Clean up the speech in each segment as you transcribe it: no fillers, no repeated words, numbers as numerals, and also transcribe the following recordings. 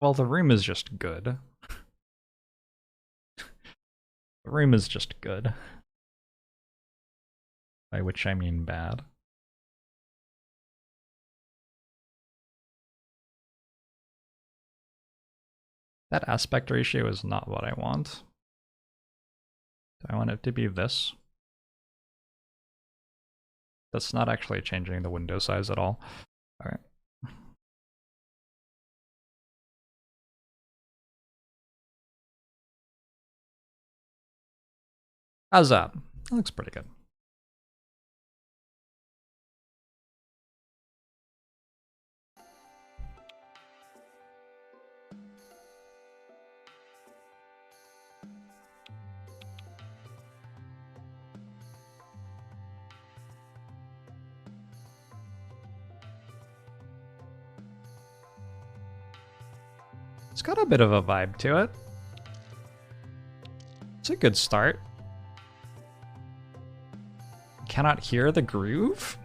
Well, the room is just good. The room is just good. By which I mean bad. That aspect ratio is not what I want. I want it to be this. That's not actually changing the window size at all. Alright. How's that? That looks pretty good. It's got a bit of a vibe to it. It's a good start. Cannot hear the groove?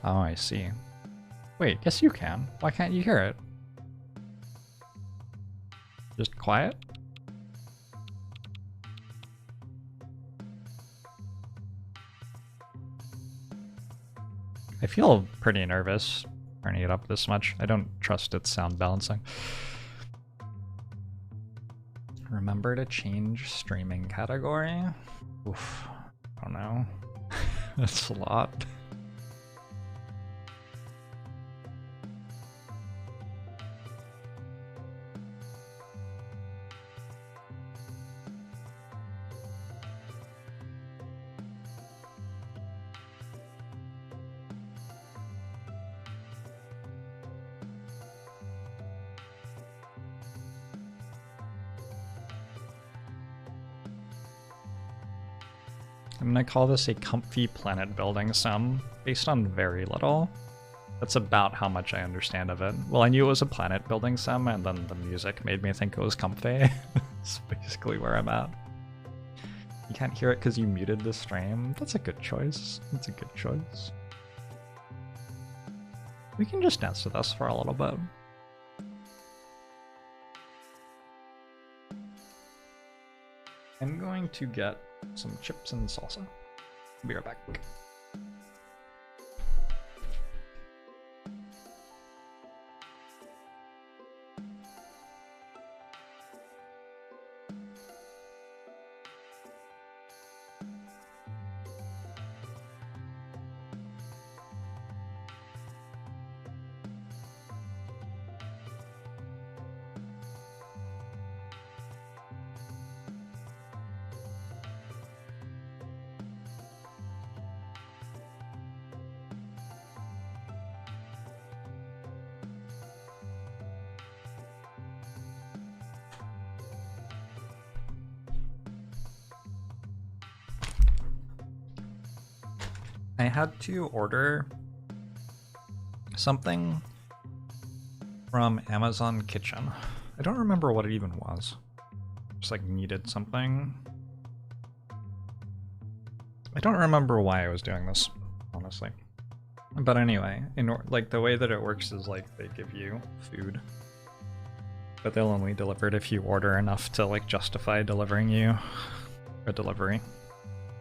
Oh, I see. Wait, yes you can. Why can't you hear it? Just quiet? I feel pretty nervous turning it up this much. I don't trust its sound balancing. Remember to change streaming category? Oof, I don't know. That's a lot. I'm gonna call this a comfy planet building sim, based on very little. That's about how much I understand of it. Well, I knew it was a planet building sim, and then the music made me think it was comfy. That's basically where I'm at. You can't hear it because you muted the stream? That's a good choice. That's a good choice. We can just dance to this for a little bit. I'm going to get some chips and salsa. Be right back. I had to order something from Amazon Kitchen. I don't remember what it even was. Just like needed something. I don't remember why I was doing this, honestly. But anyway, like the way that it works is like they give you food, but they'll only deliver it if you order enough to like justify delivering you a delivery,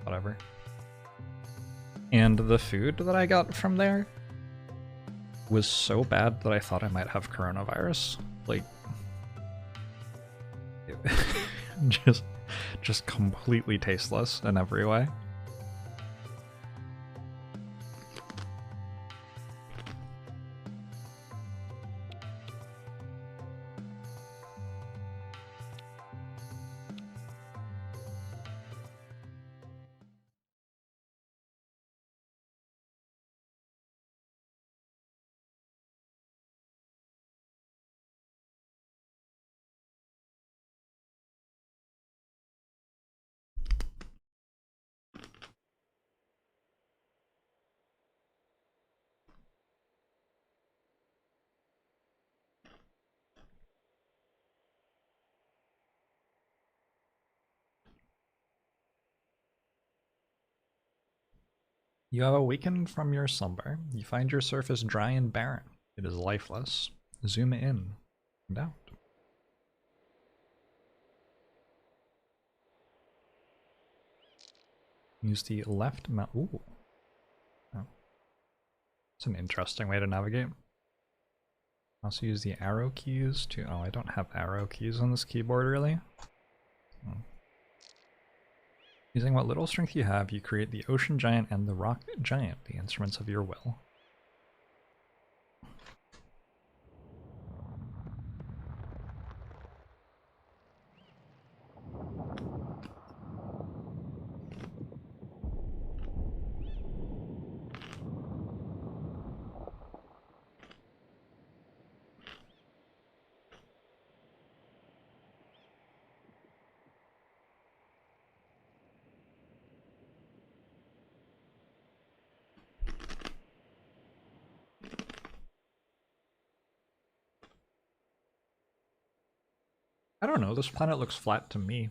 whatever. And the food that I got from there was so bad that I thought I might have coronavirus. Like, just completely tasteless in every way. You have awakened from your slumber. You find your surface dry and barren. It is lifeless. Zoom in and out. Use the left mouse. Ooh. Oh. It's an interesting way to navigate. Also use the arrow keys to... Oh, I don't have arrow keys on this keyboard, really. Oh. Using what little strength you have, you create the ocean giant and the rock giant, the instruments of your will. I don't know, this planet looks flat to me.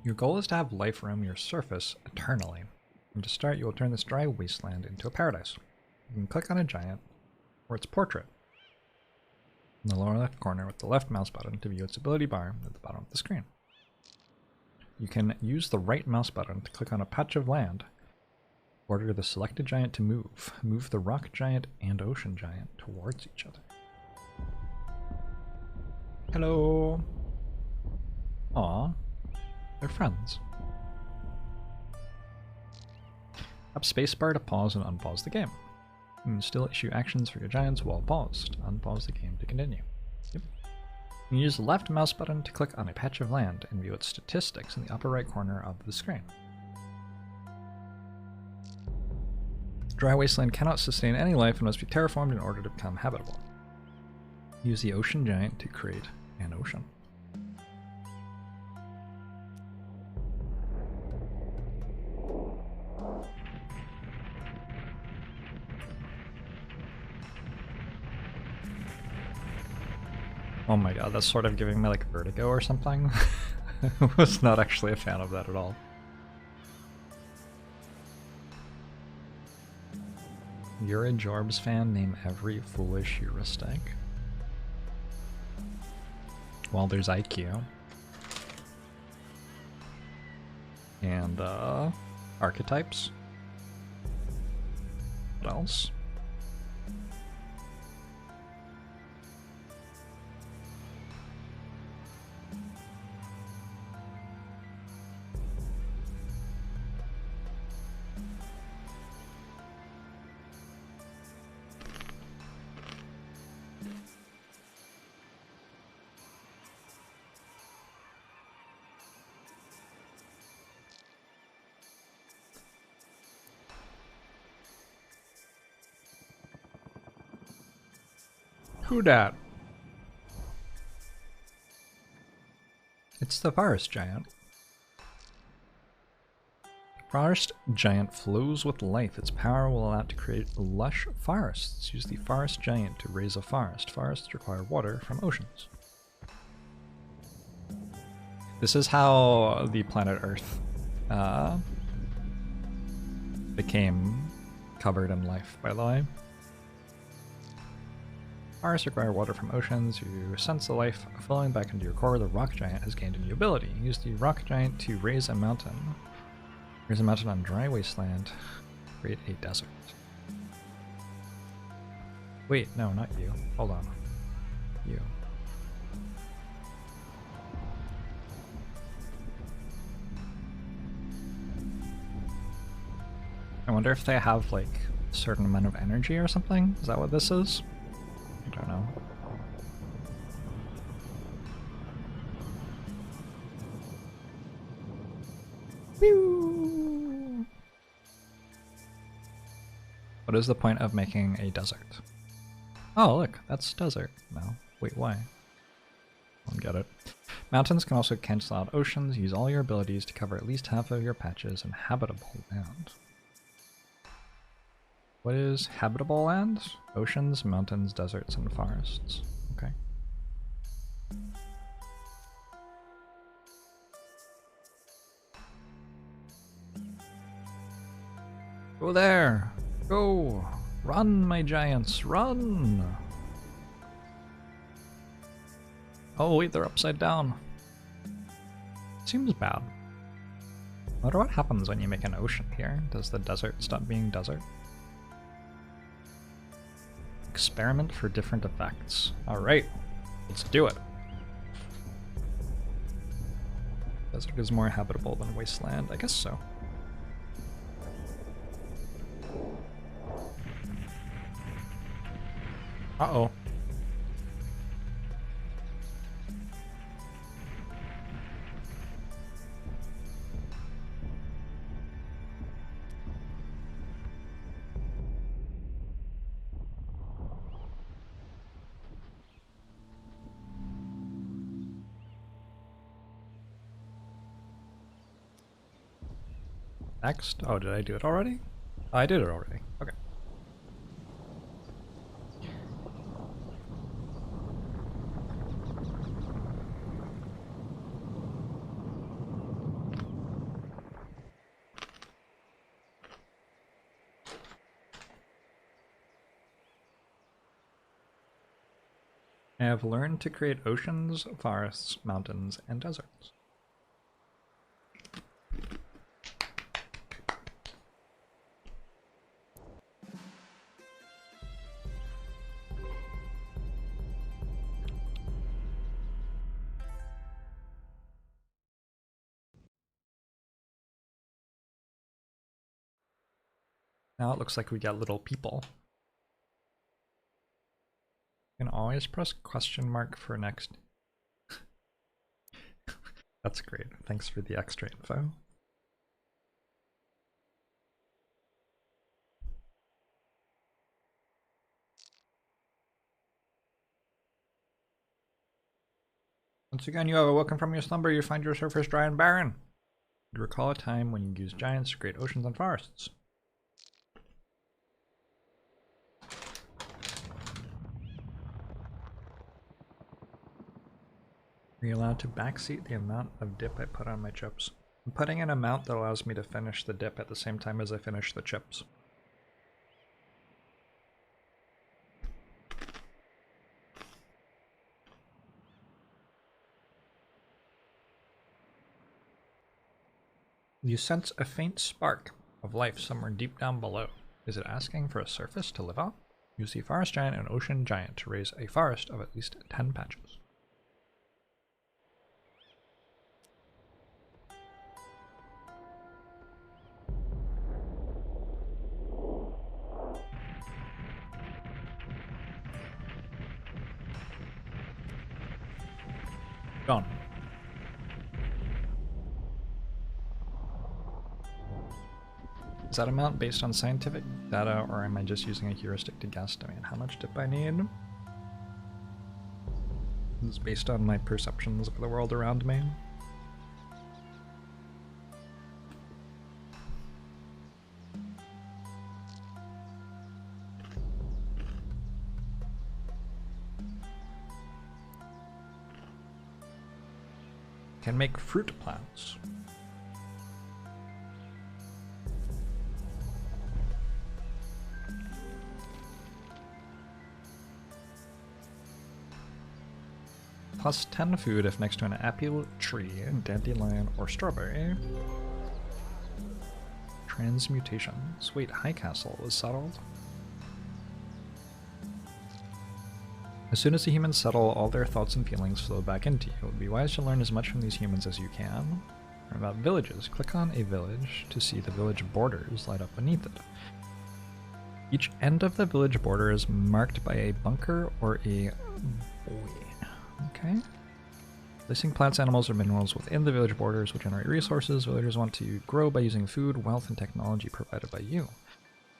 Your goal is to have life roam your surface eternally. And to start, you will turn this dry wasteland into a paradise. You can click on a giant or its portrait in the lower left corner with the left mouse button to view its ability bar at the bottom of the screen. You can use the right mouse button to click on a patch of land. Order the selected giant to move. Move the rock giant and ocean giant towards each other. Hello. Aw, they're friends. Tap spacebar to pause and unpause the game. You can still issue actions for your giants while paused. Unpause the game to continue. Yep. You can use the left mouse button to click on a patch of land and view its statistics in the upper right corner of the screen. Dry wasteland cannot sustain any life and must be terraformed in order to become habitable. Use the ocean giant to create an ocean. Oh my god, that's sort of giving me like vertigo or something. I was not actually a fan of that at all. You're a Jorbs fan, name every foolish heuristic. Well, there's IQ. And, archetypes. What else? Who dat? It's the forest giant. The forest giant flows with life. Its power will allow it to create lush forests. Use the forest giant to raise a forest. Forests require water from oceans. This is how the planet Earth became covered in life, by the way. Forests require water from oceans. You sense the life flowing back into your core. The rock giant has gained a new ability. Use the rock giant to raise a mountain. Raise a mountain on dry wasteland. Create a desert. Wait, no, not you. Hold on. You. I wonder if they have like a certain amount of energy or something? Is that what this is? I don't know. Whew. What is the point of making a desert? Oh, look, that's desert now. Wait, why? I don't get it. Mountains can also cancel out oceans. Use all your abilities to cover at least half of your patches in habitable land. What is habitable land? Oceans, mountains, deserts, and forests. Okay. Go there! Go! Run, my giants, run! Oh wait, they're upside down. Seems bad. I wonder what happens when you make an ocean here. Does the desert stop being desert? Experiment for different effects. Alright, let's do it. Desert is more habitable than wasteland. I guess so. Uh-oh. Next? Oh, did I do it already? Oh, I did it already. Okay. I have learned to create oceans, forests, mountains, and deserts. Now it looks like we got little people. You can always press question mark for next. That's great. Thanks for the extra info. Once again, you have awoken from your slumber. You find your surface dry and barren. You recall a time when you used giants to create oceans and forests. Are you allowed to backseat the amount of dip I put on my chips? I'm putting an amount that allows me to finish the dip at the same time as I finish the chips. You sense a faint spark of life somewhere deep down below. Is it asking for a surface to live on? Use the forest giant and ocean giant to raise a forest of at least 10 patches. Gone. Is that amount based on scientific data, or am I just using a heuristic to guesstimate how much dip I need? This is based on my perceptions of the world around me. Can make fruit plants. Plus 10 food if next to an apple tree, dandelion, or strawberry. Transmutation. Sweet, High Castle is settled. As soon as the humans settle, all their thoughts and feelings flow back into you. It would be wise to learn as much from these humans as you can. About villages. Click on a village to see the village borders light up beneath it. Each end of the village border is marked by a bunker or a buoy. Okay. Placing plants, animals, or minerals within the village borders will generate resources villagers want to grow by using food, wealth, and technology provided by you.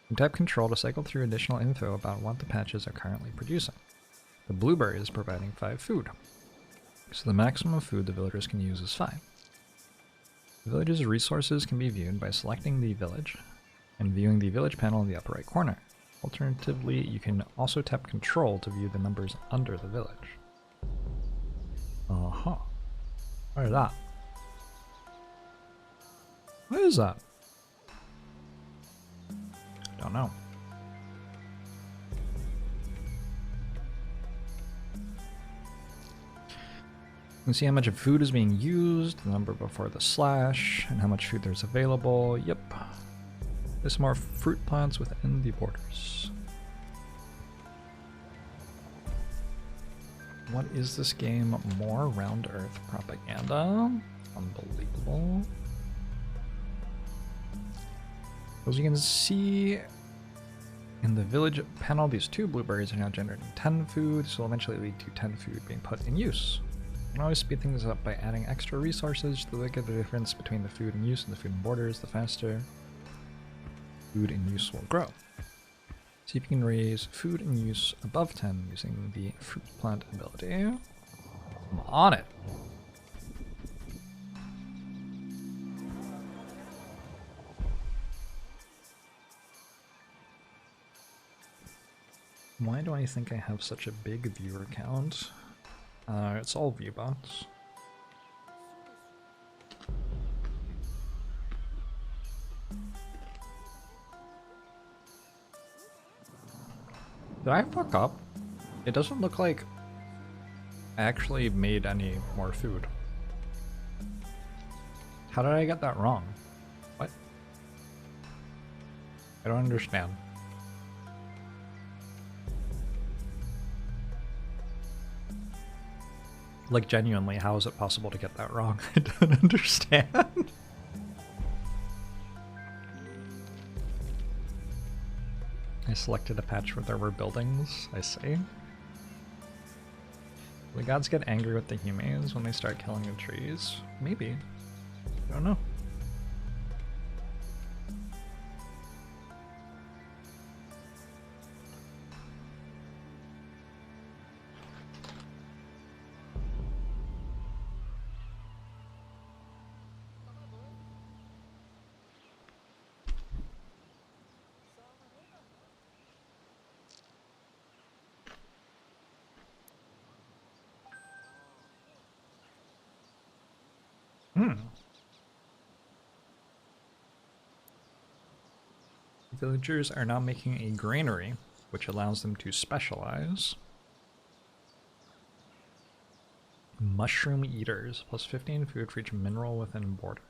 You tap Control to cycle through additional info about what the patches are currently producing. The blueberry is providing 5 food, so the maximum food the villagers can use is 5. The village's resources can be viewed by selecting the village and viewing the village panel in the upper right corner. Alternatively, you can also tap Control to view the numbers under the village. Uh-huh. What is that? What is that? Don't know. You can see how much of food is being used, the number before the slash, and how much food there's available. Yep. There's more fruit plants within the borders. What is this game? More round earth propaganda? Unbelievable. As you can see in the village panel, these 2 blueberries are now generating 10 food, so will eventually lead to 10 food being put in use. You can always speed things up by adding extra resources. The bigger the difference between the food in use and the food in borders, the faster food in use will grow. See if you can raise food in use above 10 using the fruit plant ability. I'm on it. Why do I think I have such a big viewer count? It's all viewbots. Did I fuck up? It doesn't look like I actually made any more food. How did I get that wrong? What? I don't understand. Like, genuinely, how is it possible to get that wrong? I don't understand. I selected a patch where there were buildings, I see. The gods get angry with the humans when they start killing the trees? Maybe. I don't know. Villagers are now making a granary, which allows them to specialize. Mushroom eaters, plus 15 food for each mineral within borders.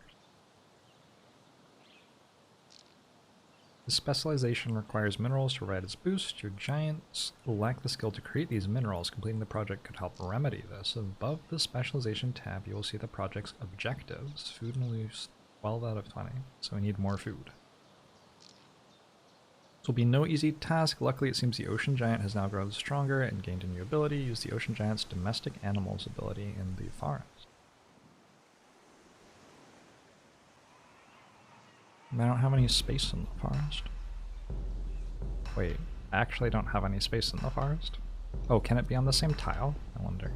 This specialization requires minerals to provide its boost. Your giants lack the skill to create these minerals. Completing the project could help remedy this. Above the specialization tab, you will see the project's objectives. Food and loose 12 out of 20, so we need more food. This will be no easy task. Luckily, it seems the ocean giant has now grown stronger and gained a new ability. Use the ocean giant's domestic animals ability in the forest. I don't have any space in the forest. Wait, I actually don't have any space in the forest? Oh, can it be on the same tile? I wonder.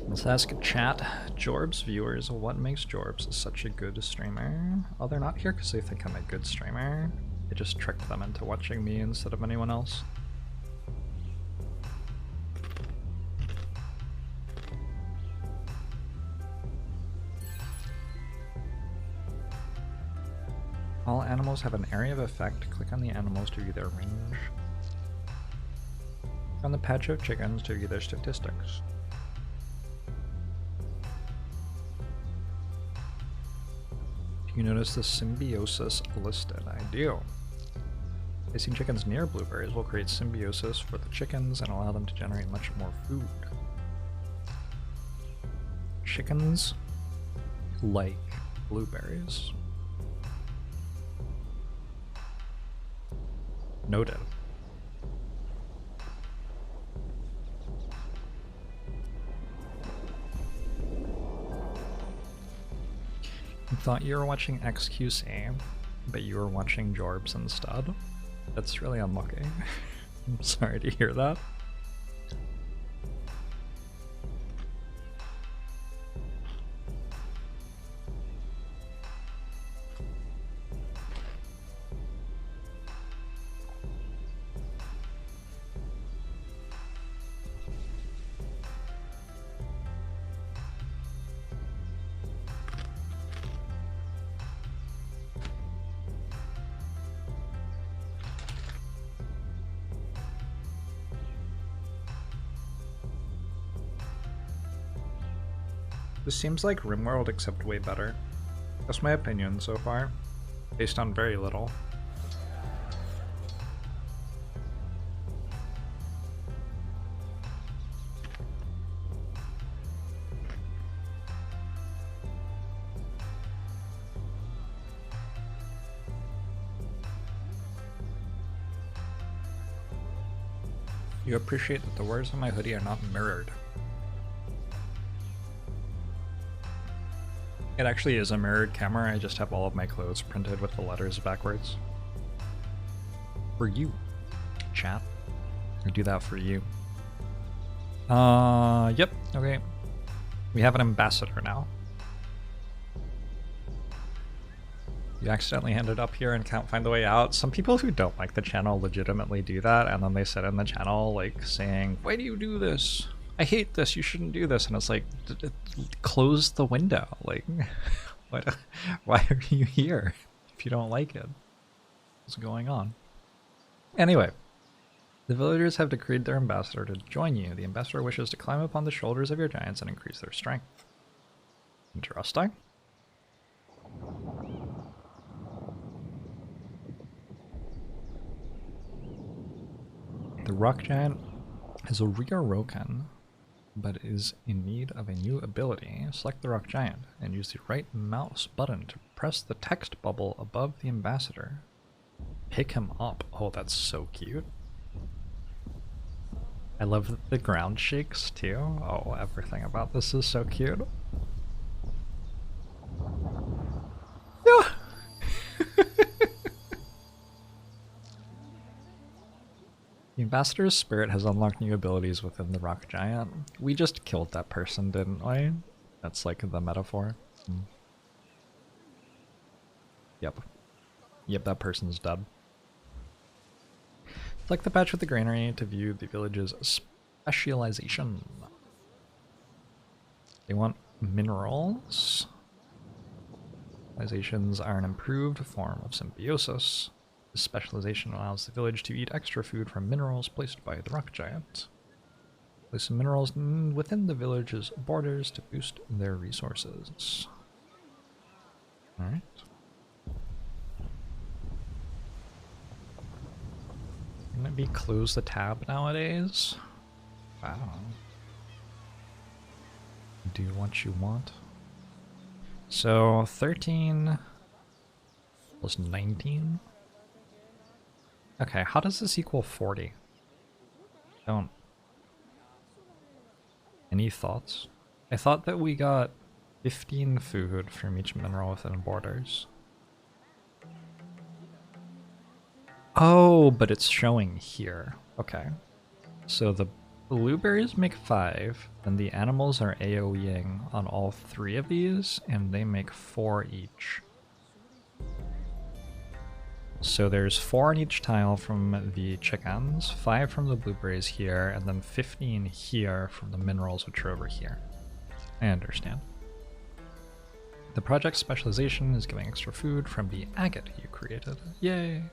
Let's ask chat. Jorbs viewers, what makes Jorbs such a good streamer? Oh, they're not here because they think I'm a good streamer. I just tricked them into watching me instead of anyone else. All animals have an area of effect. Click on the animals to view their range. Click on the patch of chickens to view their statistics. Do you notice the symbiosis listed? I do. Placing chickens near blueberries will create symbiosis for the chickens and allow them to generate much more food. Chickens like blueberries. Noted. I thought you were watching XQC, but you were watching Jorbs instead. That's really unlucky. I'm sorry to hear that. This seems like RimWorld except way better. That's my opinion so far, based on very little. You appreciate that the words on my hoodie are not mirrored. It actually is a mirrored camera, I just have all of my clothes printed with the letters backwards. For you, chat. I do that for you. Yep, okay. We have an ambassador now. You accidentally ended up here and can't find the way out. Some people who don't like the channel legitimately do that, and then they sit in the channel like saying, why do you do this? I hate this, you shouldn't do this. And it's like, close the window. Like, what? Why are you here if you don't like it? What's going on? Anyway, the villagers have decreed their ambassador to join you. The ambassador wishes to climb upon the shoulders of your giants and increase their strength. Interesting. The rock giant is a Reus, but is in need of a new ability. Select the rock giant and use the right mouse button to press the text bubble above the ambassador. Pick him up. Oh, that's so cute. I love that the ground shakes too. Oh, everything about this is so cute. Yeah. The ambassador's spirit has unlocked new abilities within the rock giant. We just killed that person, didn't we? That's like the metaphor. Yep. Yep, that person's dead. Select the patch with the granary to view the village's specialization. They want minerals. Specializations are an improved form of symbiosis. This specialization allows the village to eat extra food from minerals placed by the rock giant. Place some minerals within the village's borders to boost their resources. Alright. Can it be close the tab nowadays? Wow. Do what you want. So 13 plus 19. Okay, how does this equal 40? Don't. Any thoughts? I thought that we got 15 food from each mineral within borders. Oh, but it's showing here. Okay. So the blueberries make 5, and the animals are AoEing on all 3 of these, and they make 4 each. So there's 4 on each tile from the chickens, 5 from the blueberries here, and then 15 here from the minerals which are over here. I understand. The project's specialization is giving extra food from the agate you created. Yay!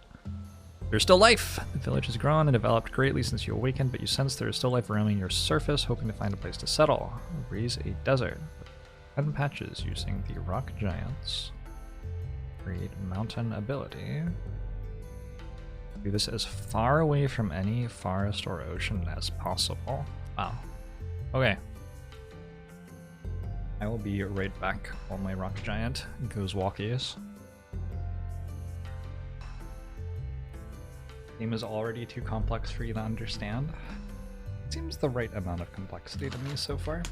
There's still life! The village has grown and developed greatly since you awakened, but you sense there is still life roaming your surface, hoping to find a place to settle. Raise a desert with 10 patches using the rock giants. Create mountain ability. Do this as far away from any forest or ocean as possible. Wow. Okay. I will be right back while my rock giant goes walkies. Game is already too complex for you to understand. It seems the right amount of complexity to me so far.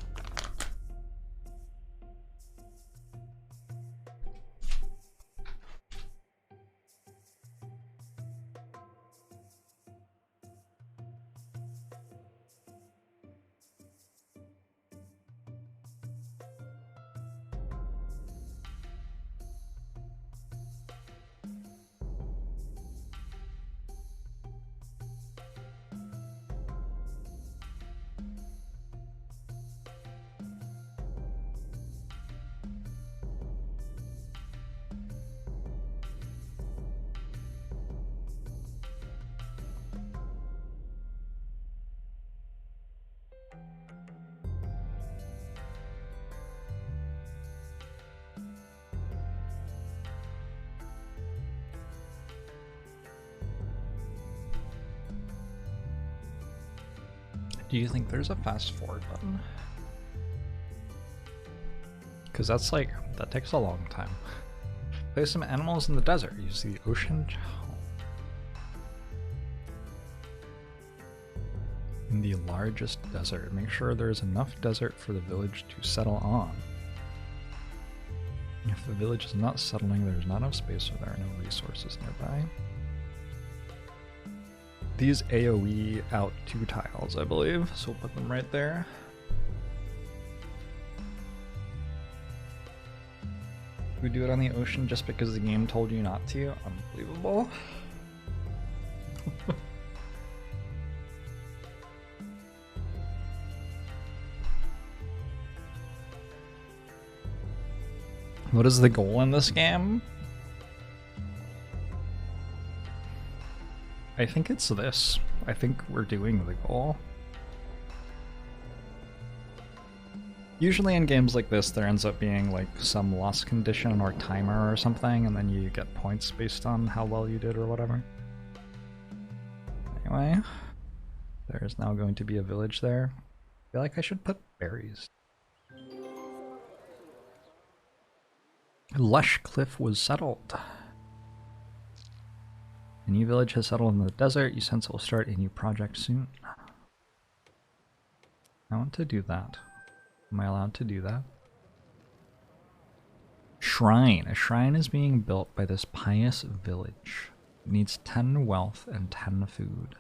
Do you think there's a fast forward button? Because that's like, that takes a long time. Place some animals in the desert. Use the ocean. In the largest desert. Make sure there's enough desert for the village to settle on. If the village is not settling, there's not enough space or there are no resources nearby. These AoE out 2 tiles, I believe, so we'll put them right there. We do it on the ocean just because the game told you not to? Unbelievable. What is the goal in this game? I think it's this. I think we're doing the goal. Usually in games like this, there ends up being like some loss condition or timer or something, and then you get points based on how well you did or whatever. Anyway, there's now going to be a village there. I feel like I should put berries. Lush Cliff was settled. A new village has settled in the desert. You sense it will start a new project soon. I want to do that. Am I allowed to do that? Shrine. A shrine is being built by this pious village. It needs 10 wealth and 10 food.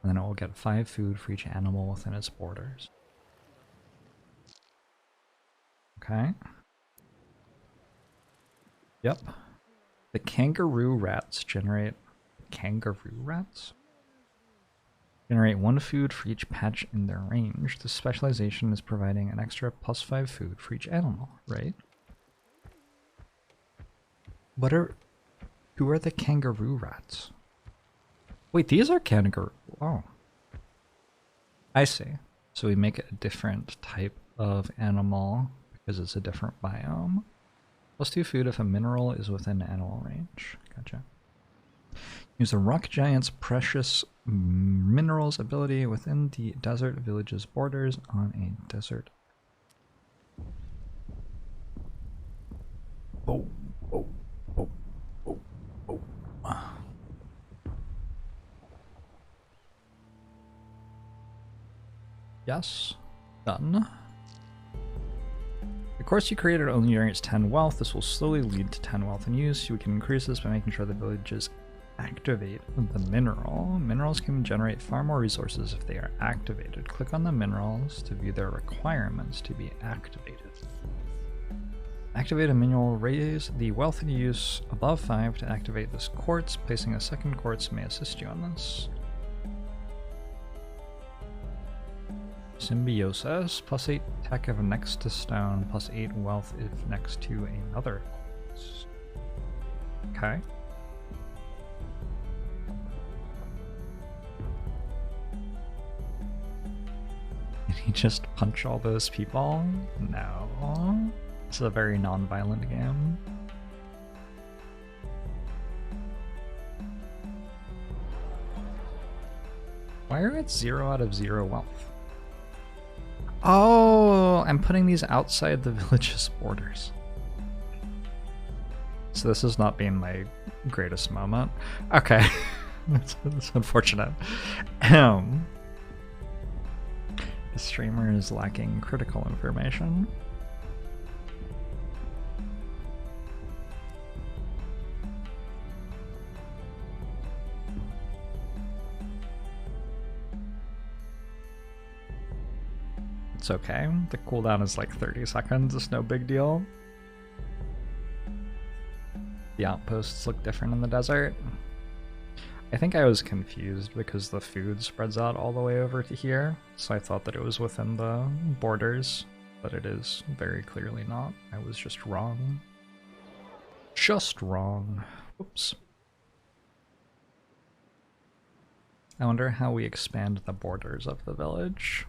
And then it will get 5 food for each animal within its borders. Okay. Yep. The kangaroo rats generate... Kangaroo rats? Generate 1 food for each patch in their range. This specialization is providing an extra +5 food for each animal, right? Who are the kangaroo rats? Wait, these are kangaroo. Oh. I see. So we make it a different type of animal because it's a different biome. +2 food if a mineral is within animal range. Gotcha. Use a rock giant's precious minerals ability within the desert village's borders on a desert. Oh, oh, oh, oh, oh. Yes, done. The course you created only generates 10 wealth. This will slowly lead to 10 wealth in use. We can increase this by making sure the villages activate the mineral. Minerals can generate far more resources if they are activated. Click on the minerals to view their requirements to be activated. Activate a mineral, raise the wealth in use above 5 to activate this quartz. Placing a second quartz may assist you on this. Symbiosis, +8 attack if next to stone, +8 wealth if next to another quartz. Okay. Did he just punch all those people? No. It's a very non-violent game. Why are it 0 out of 0 wealth? Oh, I'm putting these outside the village's borders. So this has not been my greatest moment. Okay, that's unfortunate. The streamer is lacking critical information. It's okay. The cooldown is like 30 seconds. It's no big deal. The outposts look different in the desert. I think I was confused because the food spreads out all the way over to here, so I thought that it was within the borders, but it is very clearly not. I was just wrong. Just wrong. Oops. I wonder how we expand the borders of the village.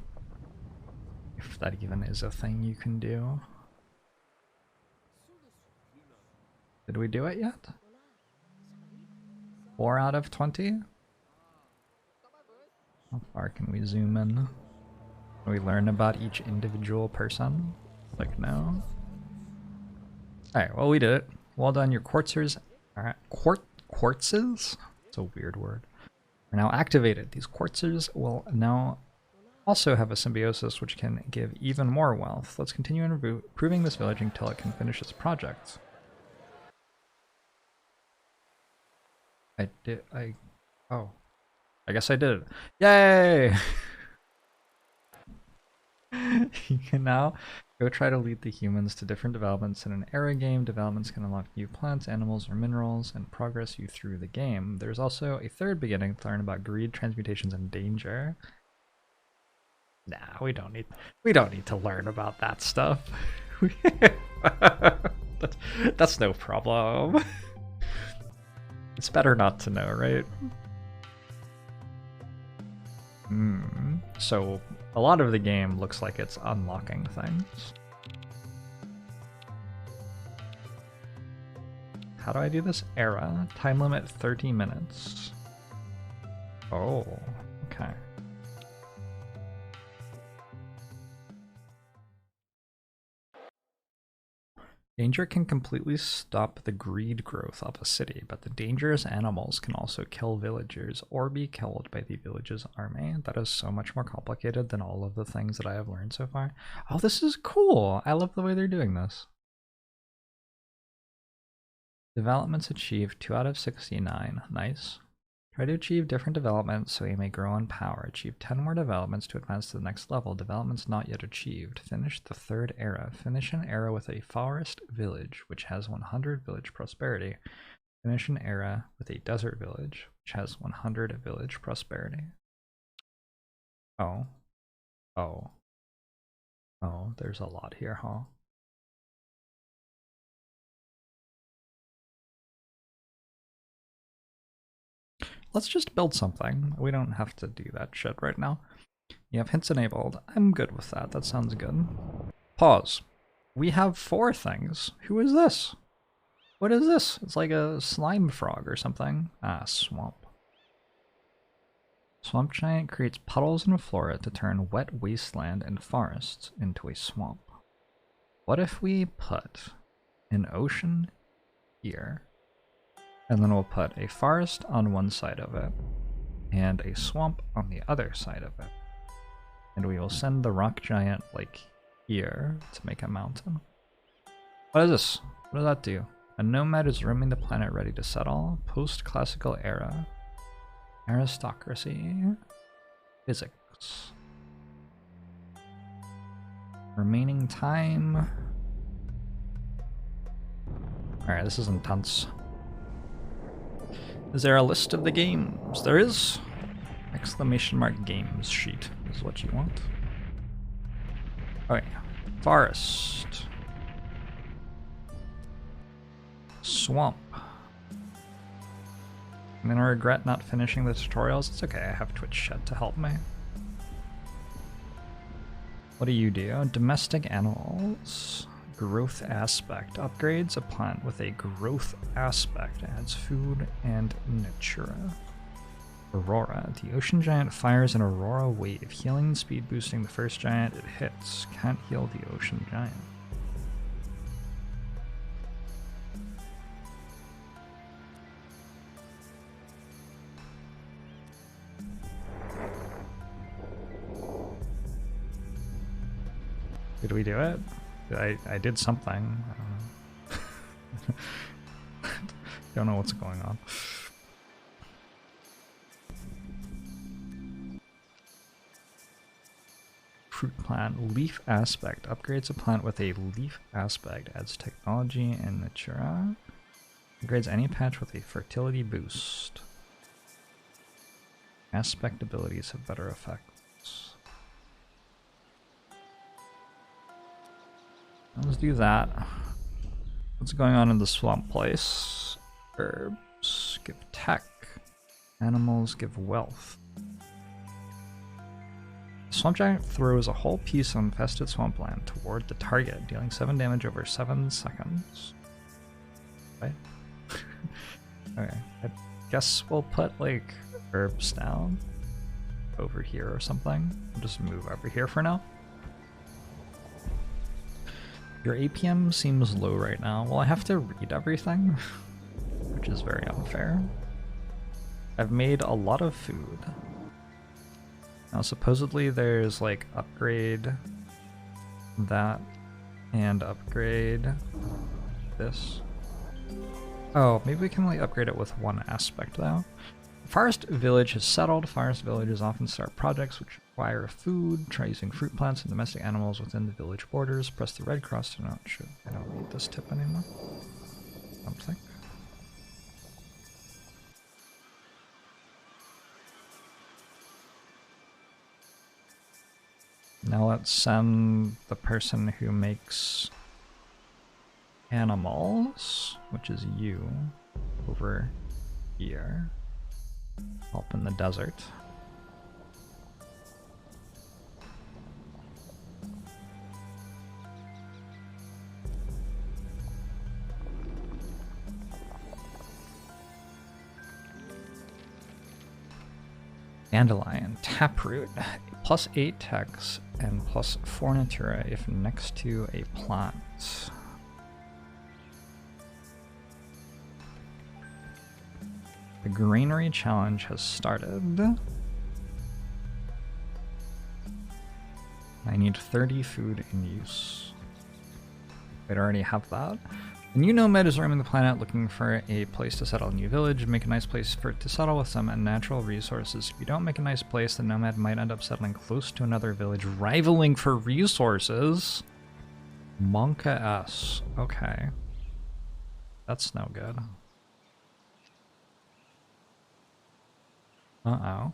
If that even is a thing you can do. Did we do it yet? 4 out of 20? How far can we zoom in? We learn about each individual person? Like, no. Alright, well, we did it. Well done, your quartzers. Alright, quartzes? It's a weird word. Are now activated. These quartzers will now also have a symbiosis which can give even more wealth. Let's continue improving this village until it can finish its project. Oh. I guess I did it. Yay! You can now go try to lead the humans to different developments in an era game. Developments can unlock new plants, animals, or minerals and progress you through the game. There's also a third beginning to learn about greed, transmutations, and danger. Nah, we don't need to learn about that stuff. That's no problem. It's better not to know, right? So a lot of the game looks like it's unlocking things. How do I do this? Era. Time limit 30 minutes. Oh, okay. Danger can completely stop the greed growth of a city, but the dangerous animals can also kill villagers or be killed by the village's army. That is so much more complicated than all of the things that I have learned so far. Oh, this is cool! I love the way they're doing this. Developments achieved 2 out of 69. Nice. Try to achieve different developments so you may grow in power. Achieve 10 more developments to advance to the next level. Developments not yet achieved. Finish the 3rd era. Finish an era with a forest village, which has 100 village prosperity. Finish an era with a desert village, which has 100 village prosperity. Oh. Oh. Oh, there's a lot here, huh? Let's just build something. We don't have to do that shit right now. You have hints enabled. I'm good with that. That sounds good. Pause. We have 4 things. Who is this? What is this? It's like a slime frog or something. Ah, swamp. Swamp giant creates puddles and flora to turn wet wasteland and forests into a swamp. What if we put an ocean here? And then we'll put a forest on one side of it, and a swamp on the other side of it. And we will send the rock giant, like, here to make a mountain. What is this? What does that do? A nomad is roaming the planet ready to settle. Post-classical era. Aristocracy. Physics. Remaining time. Alright, this is intense. Is there a list of the games? There is. Exclamation mark games sheet is what you want. Okay. Forest. Swamp. I'm gonna regret not finishing the tutorials. It's okay, I have Twitch chat to help me. What do you do? Domestic animals. Growth aspect. Upgrades a plant with a growth aspect. Adds food and natura. Aurora. The ocean giant fires an aurora wave. Healing and speed boosting the first giant it hits. Can't heal the ocean giant. Did we do it? I did something. I don't know. Don't know what's going on. Fruit plant. Leaf aspect. Upgrades a plant with a leaf aspect. Adds technology and natura. Upgrades any patch with a fertility boost. Aspect abilities have better effects. Let's do that. What's going on in the swamp place? Herbs give tech. Animals give wealth. The swamp giant throws a whole piece of infested swampland toward the target, dealing 7 damage over 7 seconds. Right? Okay. I guess we'll put, like, herbs down. over here or something. I'll just move over here for now. Your APM seems low right now. Well, I have to read everything, which is very unfair. I've made a lot of food. Now, supposedly there's like upgrade that and upgrade this. Oh, maybe we can only upgrade it with one aspect though. Forest village is settled. Forest villages often start projects which require food. Try using fruit plants and domestic animals within the village borders. Press the red cross to not shoot. I don't need this tip anymore. I don't think. Now let's send the person who makes animals, which is you, over here. Help in the desert. Dandelion, taproot, +8 text and +4 natura if next to a plant. The granary challenge has started. I need 30 food in use. I'd already have that. A new nomad is roaming the planet looking for a place to settle a new village. Make a nice place for it to settle with some natural resources. If you don't make a nice place, the nomad might end up settling close to another village, rivaling for resources. Monka S. Okay. That's no good. Uh-oh.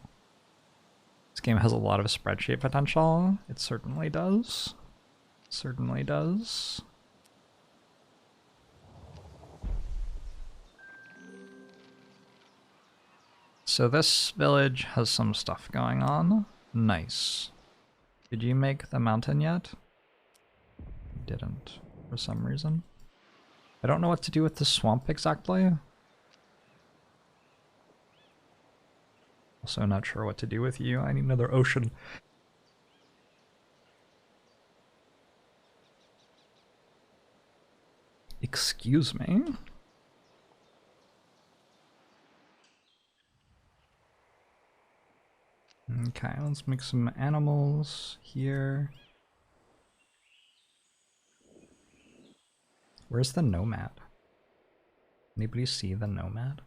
This game has a lot of spreadsheet potential. It certainly does. Certainly does. So this village has some stuff going on. Nice. Did you make the mountain yet? Didn't, for some reason. I don't know what to do with the swamp exactly. Also not sure what to do with you. I need another ocean. Excuse me? Okay, let's make some animals here. Where's the nomad? Anybody see the nomad?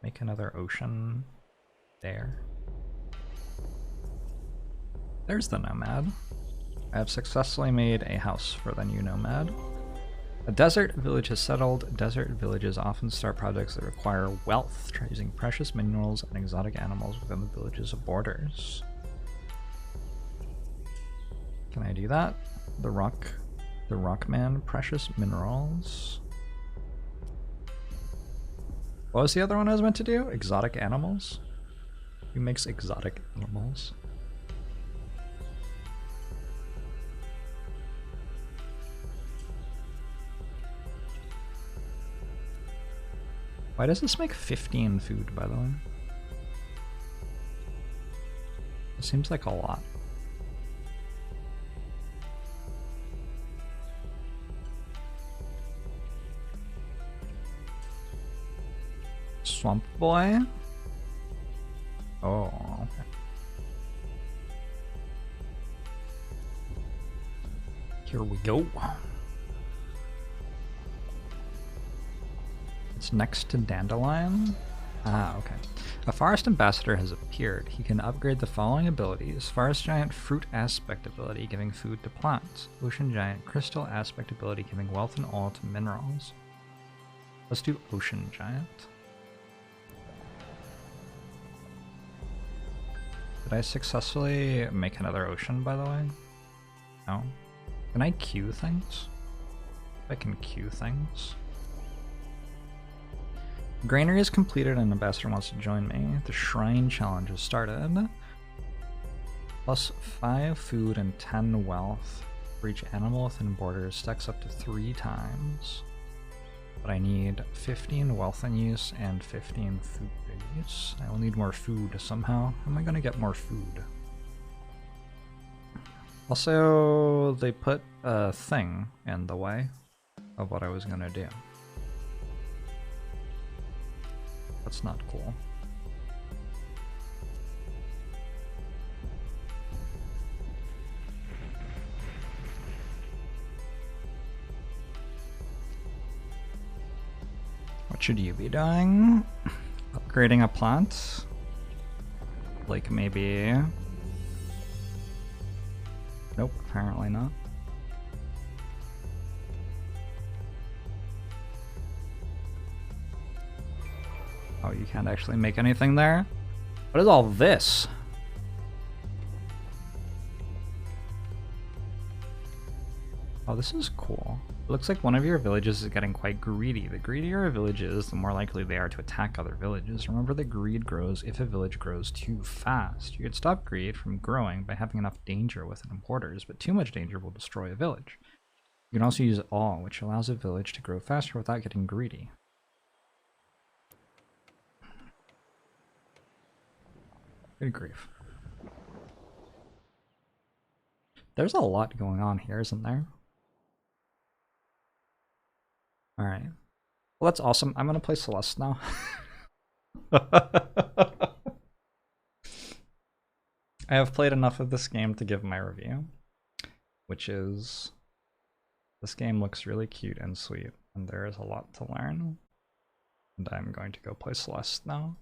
Make another ocean there. There's the nomad. I have successfully made a house for the new nomad. A desert village has settled. Desert villages often start projects that require wealth. Try using precious minerals and exotic animals within the village's borders. Can I do that? The Rockman, precious minerals. What was the other one I was meant to do? Exotic animals? Who makes exotic animals? Why does this make 15 food, by the way? It seems like a lot. Swamp boy? Oh, okay. Here we go. It's next to Dandelion. Ah, okay. A forest ambassador has appeared. He can upgrade the following abilities. Forest giant fruit aspect ability, giving food to plants. Ocean giant crystal aspect ability, giving wealth and all to minerals. Let's do ocean giant. Did I successfully make another ocean, by the way? No. Can I queue things? I can queue things. Granary is completed and Ambassador wants to join me. The Shrine Challenge has started. Plus 5 food and 10 wealth for each animal within borders. Stacks up to 3 times. But I need 15 wealth in use and 15 food in use. I will need more food somehow. How am I gonna get more food? Also, they put a thing in the way of what I was gonna do. That's not cool. What should you be doing? Upgrading a plant? Like maybe... Nope, apparently not. Oh, you can't actually make anything there? What is all this? Oh, this is cool. It looks like one of your villages is getting quite greedy. The greedier a village is, the more likely they are to attack other villages. Remember that greed grows if a village grows too fast. You could stop greed from growing by having enough danger with importers, but too much danger will destroy a village. You can also use awe, which allows a village to grow faster without getting greedy. Good grief. There's a lot going on here, isn't there? Alright. Well, that's awesome. I'm gonna play Celeste now. I have played enough of this game to give my review, which is this game looks really cute and sweet, and there is a lot to learn. And I'm going to go play Celeste now.